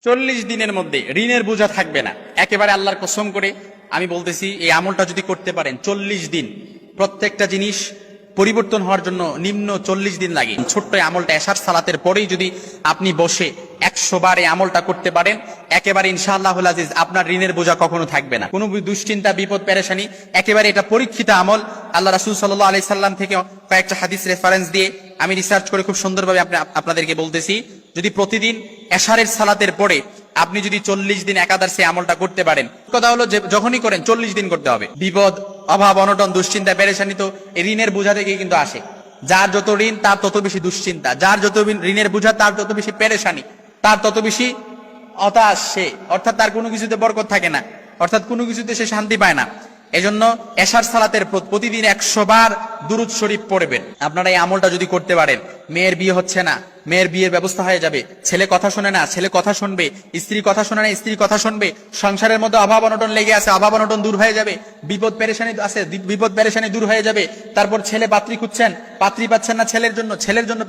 40 দিনের মধ্যে ঋণের বোঝা থাকবে না, একেবারে আল্লাহর কসম করে আমি বলতেছি। এই আমলটা যদি করতে পারেন 40 দিন, প্রত্যেকটা জিনিস পরিবর্তন হওয়ার জন্য নিম্ন 40 দিন লাগে। ছোট্ট আমলটা এশার সালাতের পরেই যদি আপনি বসে 100 বার এই আমলটা করতে পারেন, একেবারে ইনশাআল্লাহুল আজিজ আপনার ঋণের বোঝা কখনো থাকবে না। কোনো দুশ্চিন্তা, বিপদ, পেরেশানি, একেবারে এটা পরীক্ষিত আমল। আল্লাহ রাসূল সাল্লাল্লাহু আলাইহি সাল্লাম থেকে কয়েকটা হাদিস রেফারেন্স দিয়ে আমি রিসার্চ করে খুব সুন্দরভাবে আপনাদেরকে বলতেছি। যদি প্রতিদিন এশারের সালাতের পরে আপনি যদি 40 দিন একাধারে সেই আমলটা করতে পারেন, কথা হলো যে যখনই করেন 40 দিন করতে হবে। বিপদ, অভাব, অনটন, দুশ্চিন্তা, পেরেশানি তো এই ঋণের বোঝা থেকে কিন্তু আসে। যার যত ঋণ তার তত বেশি দুশ্চিন্তা, যার যত ঋণের বোঝা তার তত বেশি পেরেশানি, তার তত বেশি হতাশ সে, অর্থাৎ তার কোনো কিছুতে বরকত থাকে না, অর্থাৎ কোনো কিছুতে সে শান্তি পায় না। এজন্য এশার সালাতের প্রতিদিন 100 বার দুরূদ শরীফ পড়বেন। আপনারা এই আমলটা যদি করতে পারেন, মেয়ের বিয়ে হচ্ছে না, মেয়ের বিয়ের ব্যবস্থা হয়ে যাবে। ছেলে কথা শোনে না, ছেলে কথা শুনবে। স্ত্রী কথা শোনে না, স্ত্রী কথা শুনবে। সংসারের মধ্যে অভাব অনটন লেগে আছে, অভাব অনটন দূর হয়ে যাবে। বিপদ পেরেশানি আছে, বিপদ পেরেশানি দূর হয়ে যাবে। তারপর ছেলে পাত্রী খুঁজছেন, পাত্রী পাচ্ছেন না ছেলের জন্য, ছেলের জন্য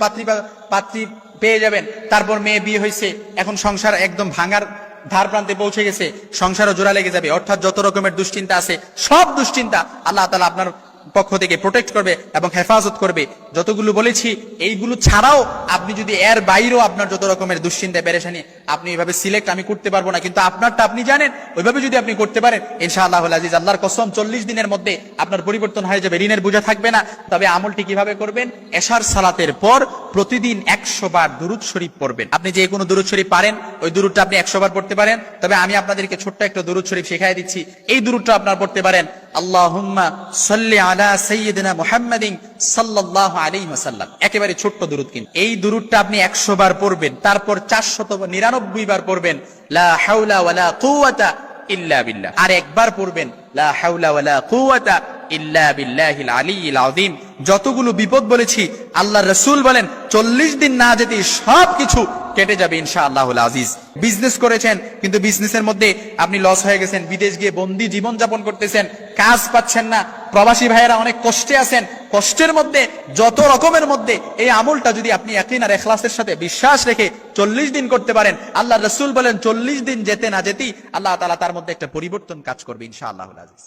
পাত্রী পেয়ে যাবেন। তারপর মেয়ে বিয়ে হয়েছে, এখন সংসার একদম ভাঙার ধার প্রান্তে পৌঁছে গেছে, সংসারও জোড়া লেগে যাবে। অর্থাৎ যত রকমের দুশ্চিন্তা আছে, সব দুশ্চিন্তা আল্লাহ তাআলা আপনার পক্ষ থেকে প্রোটেক্ট করবে এবং হেফাজত করবে। যতগুলো বলেছি এইগুলো ছাড়াও আপনি যদি এর বাইরেও আপনার যত রকমের দুশ্চিন্তা, পেরেশানি, আপনি এইভাবে সিলেক্ট আমি করতে পারবো না, কিন্তু আপনারটা আপনি জানেন, ওইভাবে যদি আপনি করতে পারেন ইনশাআল্লাহুল আজিজ, আল্লাহর কসম 40 দিনের মধ্যে আপনার পরিবর্তন হয়ে যাবে, ঋণের বোঝা থাকবে না। তবে আমলটি কিভাবে করবেন? এশার সালাতের পর প্রতিদিন 100 বার দুরূদ শরীফ পড়বেন। আপনি যে কোনো দুরূদ শরীফ পারেন, ওই দুরূদটা আপনি 100 বার পড়তে পারেন। তবে আমি আপনাদেরকে ছোট্ট একটা দুরূদ শরীফ শেখায় দিচ্ছি, এই দুরূদটা আপনারা পড়তে পারেন। আল্লাহুম্মা সাল্লি আলা সাইয়্যিদিনা মুহাম্মাদিন সাল্লাল্লাহু আলাইহি ওয়াসাল্লাম। একেবারে ছোট্ট দুরূদ, কিন্তু এই দুরূদটা আপনি 100 বার পড়বেন, তারপর 499 বার পড়বেন লা হাওলা ওয়ালা কুওয়াতা ইল্লা বিল্লাহ, আর একবার পড়বেন লা হাওলা ওয়ালা কুওয়াতা ইল্লা বিল্লাহিল আলিয়্যিল আযীম। যতগুলো বিপদ বলেছি আল্লাহর রাসূল বলেন 40 দিন না যেতে সবকিছু কেটে যাবে ইনশাআল্লাহুল আজিজ। বিজনেস করেছেন কিন্তু বিজনেসের মধ্যে আপনি লস হয়ে গেছেন, বিদেশ গিয়ে বন্দি জীবন যাপন করতেছেন, কাজ পাচ্ছেন না, প্রবাসী ভাইয়েরা অনেক কষ্টে আছেন, কষ্টের মধ্যে যত রকমের মধ্যে এই আমলটা যদি আপনি ইয়াকিন আর ইখলাসের সাথে বিশ্বাস রেখে 40 দিন করতে পারেন, আল্লাহর রাসূল বলেন 40 দিন যেতে না যেতেই আল্লাহ তাআলা তার মধ্যে একটা পরিবর্তন কাজ করবে ইনশাআল্লাহুল আজিজ।